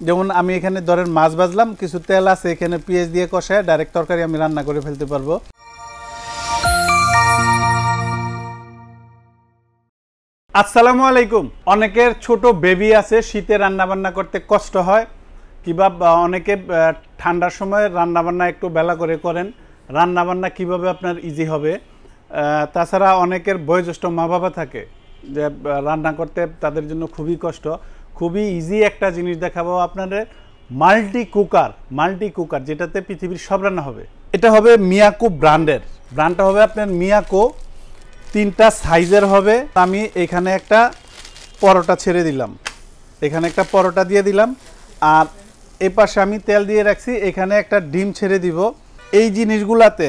যেমন আমি এখানে ধরেন মাছ ভাজলাম, কিছু তেল আছে, এখানে পেঁয়াজ দিয়ে কষায় ডাইরেক্ট তরকারি আমি রান্না করে ফেলতে পারবো। আসসালামু আলাইকুম। অনেকের ছোট বেবি আছে, শীতে রান্না বান্না করতে কষ্ট হয়, কিংবা অনেকে ঠান্ডার সময় রান্না বান্না একটু বেলা করে করেন। রান্না বান্না কিভাবে আপনার ইজি হবে। তাছাড়া অনেকের বয়োজ্যেষ্ঠ মা বাবা থাকে যে রান্না করতে তাদের জন্য খুবই কষ্ট। খুবই ইজি একটা জিনিস দেখাবো আপনাদের, মাল্টি কুকার যেটাতে পৃথিবীর সব রান্না হবে। এটা হবে মিয়াকো ব্র্যান্ডের, ব্র্যান্ডটা হবে আপনার মিয়াকো, 3টা সাইজের হবে। আমি এখানে একটা পরোটা ছেড়ে দিলাম, এখানে একটা পরোটা দিয়ে দিলাম, আর এই পাশে আমি তেল দিয়ে রাখছি, এখানে একটা ডিম ছেড়ে দিব। এই জিনিসগুলাতে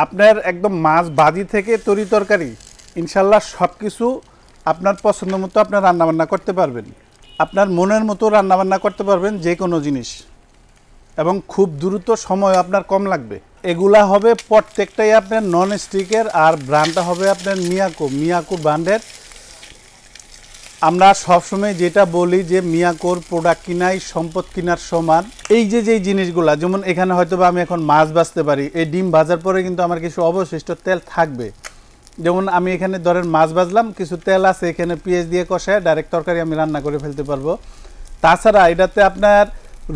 আপনার একদম মাছ ভাজি থেকে তরি তরকারি ইনশাল্লাহ সব কিছু আপনার পছন্দ মতো আপনার রান্নাবান্না করতে পারবেন, আপনার মনের মতো রান্নাবান্না করতে পারবেন যে কোনো জিনিস, এবং খুব দ্রুত সময় আপনার কম লাগবে। এগুলা হবে প্রত্যেকটাই আপনার নন স্টিকের, আর ব্র্যান্ডটা হবে আপনার মিয়াকো ব্র্যান্ডের। আমরা সবসময় যেটা বলি যে মিয়াকোর প্রোডাক্ট কিনাই সম্পদ কিনার সমান। এই যে জিনিসগুলা, যেমন এখানে হয়তো বা আমি এখন মাছ ভাজতে পারি, এই ডিম ভাজার পরে কিন্তু আমার কিছু অবশিষ্ট তেল থাকবে। যেমন আমি এখানে ধরেন মাছ ভাজলাম, কিছু তেল আছে, এখানে পেঁয়াজ দিয়ে কষায় ডাইরেক্ট তরকারি আমি রান্না করে ফেলতে পারবো। তাছাড়া এটাতে আপনার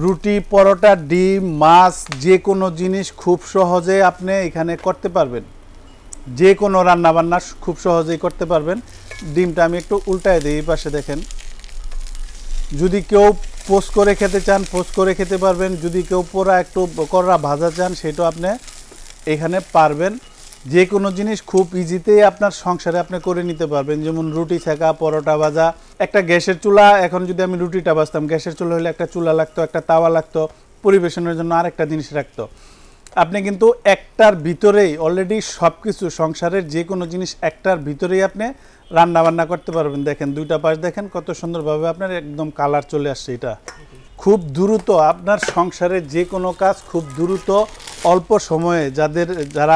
রুটি, পরোটা, ডিম, মাছ যে কোনো জিনিস খুব সহজে আপনি এখানে করতে পারবেন, যে কোনো রান্নাবান্না খুব সহজেই করতে পারবেন। ডিমটা আমি একটু উল্টায় দিই, এই পাশে দেখেন। যদি কেউ পোস্ট করে খেতে চান পোস্ট করে খেতে পারবেন, যদি কেউ পোড়া একটু করা ভাজা চান সেটাও আপনি এখানে পারবেন। যে কোনো জিনিস খুব ইজিতেই আপনার সংসারে আপনি করে নিতে পারবেন। যেমন রুটি ছেঁকা, পরোটা ভাজা। একটা গ্যাসের চুলা, এখন যদি আমি রুটিটা ভাজতাম, গ্যাসের চুলা হলে একটা চুলা লাগতো, একটা তাওয়া লাগতো, পরিবেশনের জন্য আরেকটা জিনিস রাখতো। আপনি কিন্তু একটার ভিতরেই অলরেডি সব কিছু সংসারের যে কোনো জিনিস একটার ভিতরেই আপনি রান্না বান্না করতে পারবেন। দেখেন দুইটা পাশ দেখেন কত সুন্দরভাবে আপনার একদম কালার চলে আসছে। এটা খুব দ্রুত আপনার সংসারের যে কোনো কাজ খুব দ্রুত অল্প সময়ে, যারা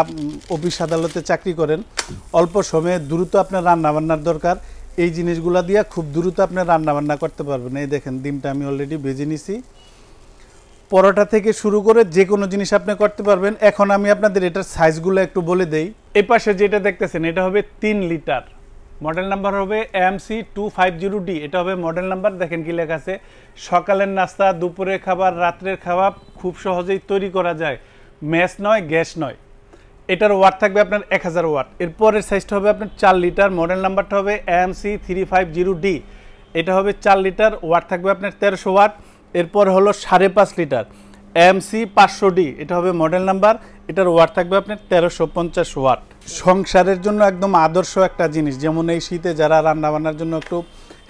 অফিস আদালতে চাকরি করেন, অল্প সময়ে দ্রুত আপনার রান্নাবান্নার দরকার, এই জিনিসগুলো দিয়ে খুব দ্রুত আপনি রান্নাবান্না করতে পারবেন। এই দেখেন ডিমটা আমি অলরেডি ভেজে নিছি। পরোটা থেকে শুরু করে যে কোনো জিনিস আপনি করতে পারবেন। এখন আমি আপনাদের এটার সাইজগুলো একটু বলে দেই। এই পাশে যেটা দেখতেছেন এটা হবে 3 লিটার, মডেল নাম্বার হবে MC250D। এটা হবে মডেল নাম্বার। দেখেন কি লেখা আছে, সকালের নাস্তা, দুপুরের খাবার, রাত্রের খাবার খুব সহজেই তৈরি করা যায়, ম্যাস নয়, গ্যাস নয়। এটার ওয়াট থাকবে আপনার 1000 ওয়াট। এরপরের সাইজটা হবে আপনার 4 লিটার, মডেল নাম্বারটা হবে MC350D। এটা হবে 4 লিটার, ওয়াট থাকবে আপনার 1300 ওয়াট। এরপর হলো 5.5 লিটার MC500D, এটা হবে মডেল নাম্বার, এটার ওয়াট থাকবে আপনার 1350 ওয়াট। সংসারের জন্য একদম আদর্শ একটা জিনিস। যেমন এই শীতে যারা রান্নাবান্নার জন্য একটু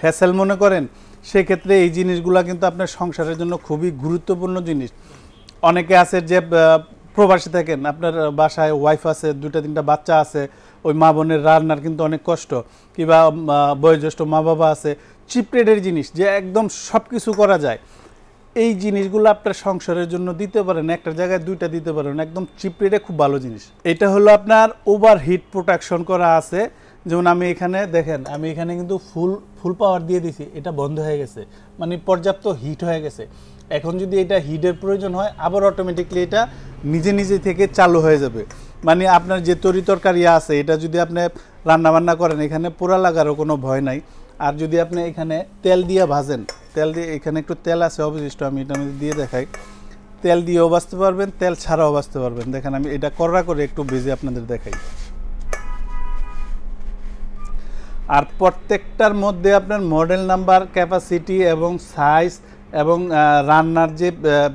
হ্যাসেল মনে করেন, সেক্ষেত্রে এই জিনিসগুলো কিন্তু আপনার সংসারের জন্য খুবই গুরুত্বপূর্ণ জিনিস। অনেকে আছে যে প্রবাসী থাকেন, আপনার বাসায় ওয়াইফ আছে, 2-3টা বাচ্চা আছে, ওই মা বোনের রান্নার কিন্তু অনেক কষ্ট, কিংবা বয়োজ্যেষ্ঠ মা বাবা আছে, চিপ রেটের জিনিস যে একদম সব কিছু করা যায়, এই জিনিসগুলো আপনার সংসারের জন্য দিতে পারেন। একটা জায়গায় 2টা দিতে পারেন, একদম চিপ রেটে খুব ভালো জিনিস। এটা হলো আপনার ওভারহিট প্রোটেকশন করা আছে। যেমন আমি এখানে দেখেন, আমি এখানে কিন্তু ফুল পাওয়ার দিয়ে দিছি, এটা বন্ধ হয়ে গেছে, মানে পর্যাপ্ত হিট হয়ে গেছে। এখন যদি এটা হিটের প্রয়োজন হয়, আবার অটোমেটিকলি এটা নিজে থেকে চালু হয়ে যাবে। মানে আপনার যে তরি তরকারি আছে, এটা যদি আপনি রান্নাবান্না করেন, এখানে পোড়া লাগারও কোনো ভয় নাই। আর যদি আপনি এখানে তেল দিয়ে ভাজেন, তেল দিয়ে, এখানে একটু তেল আছে অবশিষ্ট, আমি এটা দিয়ে দেখাই, তেল দিয়েও ভাজতে পারবেন, তেল ছাড়াও ভাজতে পারবেন। দেখেন আমি এটা কড়া করে একটু ভেজে আপনাদের দেখাই। আর প্রত্যেকটার মধ্যে আপনার মডেল নাম্বার, ক্যাপাসিটি এবং সাইজ এবং রান্নার যে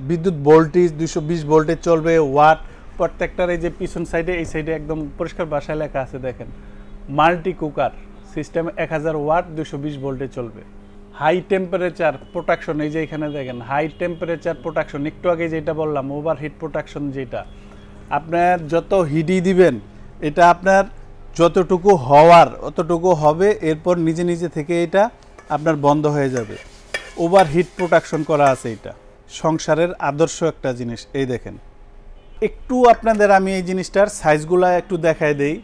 বিদ্যুৎ ভোল্টেজ 220 ভোল্টে চলবে, ওয়াট, প্রত্যেকটার এই যে পিছন সাইডে, এই সাইডে একদম পরিষ্কার ভাষায় লেখা আছে। দেখেন মাল্টি কুকার সিস্টেম, 1000 ওয়াট, 220 ভোল্টে চলবে। হাই টেম্পারেচার প্রোটেকশন, এই যে এখানে দেখেন হাই টেম্পারেচার প্রোটেকশন। একটু আগে যেটা বললাম ওভারহিট প্রোটেকশন, যেটা আপনার যত হিটই দিবেন, এটা আপনার যতটুকু হওয়ার অতটুকু হবে, এরপর নিজে থেকে এটা আপনার বন্ধ হয়ে যাবে। ওভারহিট প্রোটেকশন করা আছে। এটা সংসারের আদর্শ একটা জিনিস। এই দেখেন একটু আপনাদের আমি এই জিনিসটার সাইজগুলো একটু দেখায় দেই।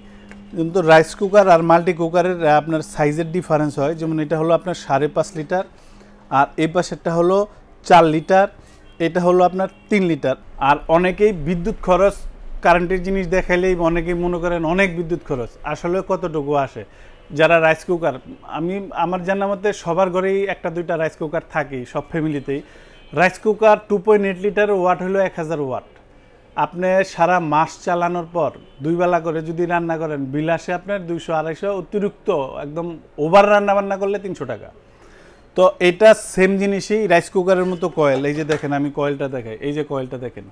কিন্তু রাইস কুকার আর মাল্টি কুকারের আপনার সাইজের ডিফারেন্স হয়। যেমন এটা হলো আপনার 5.5 লিটার, আর এই পাশেরটা হলো 4 লিটার, এটা হলো আপনার 3 লিটার। আর অনেকেই বিদ্যুৎ খরচ কারেন্টের জিনিস দেখাইলেই অনেকেই মনে করেন অনেক বিদ্যুৎ খরচ, আসলে কতটুকু আসে। যারা রাইস কুকার, আমার জানা মতে সবার ঘরেই একটা দুইটা রাইস কুকার থাকেই, সব ফ্যামিলিতেই। রাইস কুকার 2.8 লিটার ওয়াট হলো 1000 ওয়াট। আপনি সারা মাস চালানোর পর 2 বেলা করে যদি রান্না করেন, বিল আসে আপনার 200-250, অতিরিক্ত একদম ওভার রান্না বান্না করলে 300 টাকা। তো এটা সেম জিনিসই রাইস কুকারের মতো কয়েল। এই যে দেখেন, আমি কয়েলটা দেখাই, এই যে কয়েলটা দেখেন,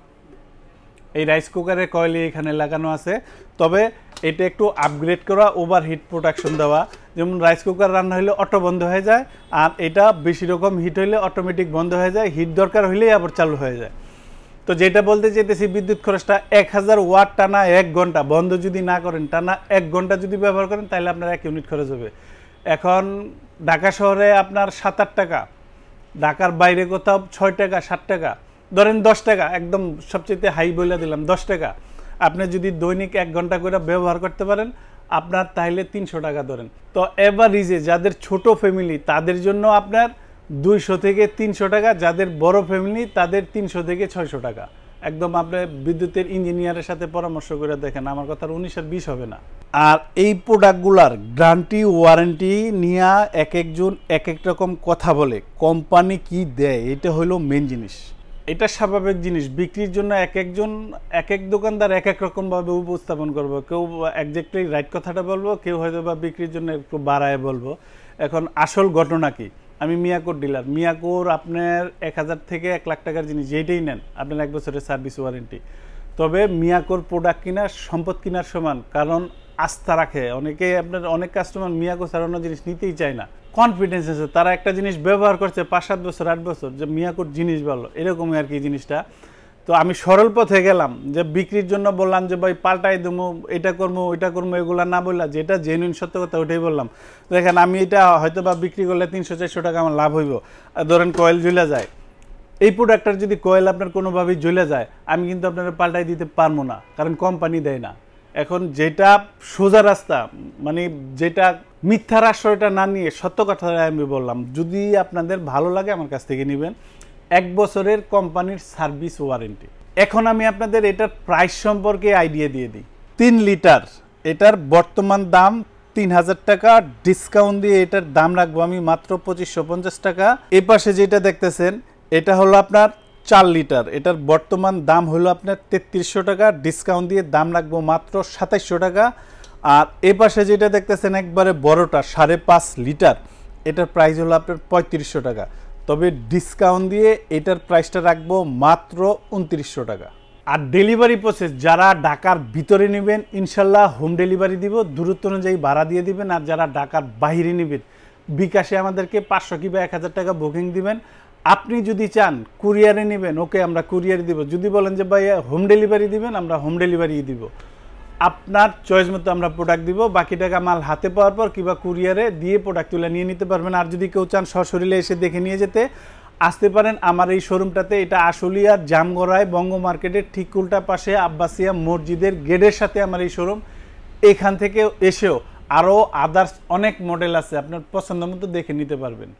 এই রাইস কুকারের কয়েলই এখানে লাগানো আছে। তবে এটা একটু আপগ্রেড করা, ওভার হিট প্রোটেকশন দেওয়া। যেমন রাইস কুকার রান্না হলে অটো বন্ধ হয়ে যায়, আর এটা বেশি রকম হিট হইলে অটোমেটিক বন্ধ হয়ে যায়, হিট দরকার হইলেই আবার চালু হয়ে যায়। তো যেটা বলতে চাইতেছি, বিদ্যুৎ খরচটা 1000 ওয়াট টানা 1 ঘন্টা বন্ধ যদি না করেন, টানা 1 ঘন্টা যদি ব্যবহার করেন, তাহলে আপনার 1 ইউনিট খরচ হবে। এখন ঢাকা শহরে আপনার 7-8 টাকা, ঢাকার বাইরে কোথাও 6 টাকা 7 টাকা, ধরেন 10 টাকা, একদম সবচেয়ে হাই বলে দিলাম 10 টাকা। আপনি যদি দৈনিক 1 ঘন্টা করে ব্যবহার করতে পারেন, আপনার তাহলে 300 টাকা ধরেন। তো এভারেজে যাদের ছোট ফ্যামিলি তাদের জন্য আপনার 200 থেকে 300 টাকা, যাদের বড় ফ্যামিলি তাদের 300 থেকে 600 টাকা। একদম আপনি বিদ্যুতের ইঞ্জিনিয়ারের সাথে পরামর্শ করে দেখেন, আমার কথার 19 আর 20 হবে না। আর এই প্রোডাক্টগুলার গ্যারান্টি ওয়ারেন্টি নিয়ে এক একজন এক এক রকম কথা বলে, কোম্পানি কি দেয় এটা হলো মেন জিনিস। এটা স্বাভাবিক জিনিস, বিক্রির জন্য এক একজন এক এক দোকানদার এক এক রকমভাবে উপস্থাপন করবো। কেউ একজ্যাক্টলি রাইট কথাটা বলবো, কেউ হয়তো বা বিক্রির জন্য একটু বাড়ায় বলবো। এখন আসল ঘটনা কি, আমি মিয়াকোর ডিলার। মিয়াকোর আপনার 1000 থেকে 1 লাখ টাকার জিনিস যেইটাই নেন, আপনার 1 বছরের সার্ভিস ওয়ারেন্টি। তবে মিয়াকোর প্রোডাক্ট কিনা সম্পদ কেনার সমান, কারণ আস্থা রাখে অনেকে। আপনার অনেক কাস্টমার মিয়াকো ছাড়া অন্য জিনিস নিতেই চায় না, কনফিডেন্স আছে, তারা একটা জিনিস ব্যবহার করছে 5-7 বছর 8 বছর, যে মিয়াকোর জিনিস ভালো, এরকমই আর কি জিনিসটা। তো আমি সরল পথে গেলাম, যে বিক্রির জন্য বললাম যে ভাই পাল্টাই দেবো, এটা করবো ওইটা করবো, এগুলো না বললাম, যেটা জেনুইন সত্য কথা ওইটাই বললাম। দেখেন, আমি এটা হয়তো বা বিক্রি করলে 300-400 টাকা আমার লাভ হইব। ধরেন কয়েল জ্বলে যায়, এই প্রোডাক্টটার যদি কয়েল আপনার কোনোভাবেই জ্বলে যায়, আমি কিন্তু আপনারা পাল্টাই দিতে পারবো না, কারণ কোম্পানি দেয় না। এখন যেটা সোজা রাস্তা, মানে যেটা মিথ্যার আশ্রয়টা না নিয়ে সত্য কথা আমি বললাম, যদি আপনাদের ভালো লাগে আমার কাছ থেকে নেবেন। 1 বছরের কোম্পানির সার্ভিস ওয়ারেন্টি। এখন আমি আপনাদের এটার প্রাইস সম্পর্কে আইডিয়া দিয়ে দিই। 3 লিটার, এটার বর্তমান দাম 3000 টাকা, ডিসকাউন্ট দিয়ে এটার দাম রাখবো আমি মাত্র 2550 টাকা। এই পাশে যেটা দেখতেছেন, এটা হলো আপনার 4 লিটার, এটার বর্তমান দাম হলো আপনার 3300 টাকা, ডিসকাউন্ট দিয়ে দাম রাখবো মাত্র 2700 টাকা। আর এ পাশে যেটা দেখতেছেন একবারে বড়টা 5.5 লিটার, এটার প্রাইস হলো আপনার 3500 টাকা, তবে ডিসকাউন্ট দিয়ে এটার প্রাইসটা রাখবো মাত্র 2900 টাকা। আর ডেলিভারি প্রসেস, যারা ঢাকার ভিতরে নেবেন ইনশাল্লাহ হোম ডেলিভারি দিব, দূরত্ব অনুযায়ী ভাড়া দিয়ে দিবেন। আর যারা ঢাকার বাইরে নেবেন, বিকাশে আমাদেরকে 500 কিংবা 1000 টাকা বুকিং দিবেন। আপনি যদি চান কুরিয়ারে নেবেন, ওকে আমরা কুরিয়ারে দিব। যদি বলেন যে ভাই হোম ডেলিভারি দিবেন, আমরা হোম ডেলিভারি দিব। আপনার চয়েস মতো আমরা প্রোডাক্ট দিব, বাকি টাকা মাল হাতে পাওয়ার পর কিংবা কুরিয়ারে দিয়ে প্রোডাক্ট তুলে নিয়ে নিতে পারবেন। আর যদি কেউ চান সশরীরে এসে দেখে নিয়ে যেতে, আসতে পারেন আমার এই শোরুমটাতে। এটা আশুলিয়ার জামগড়ায় বঙ্গ মার্কেটের ঠিক উল্টা পাশে আব্বাসিয়া মসজিদের গেটের সাথে আমার এই শোরুম। এখান থেকে এসেও আরও আদার্স অনেক মডেল আছে, আপনার পছন্দ মতো দেখে নিতে পারবেন।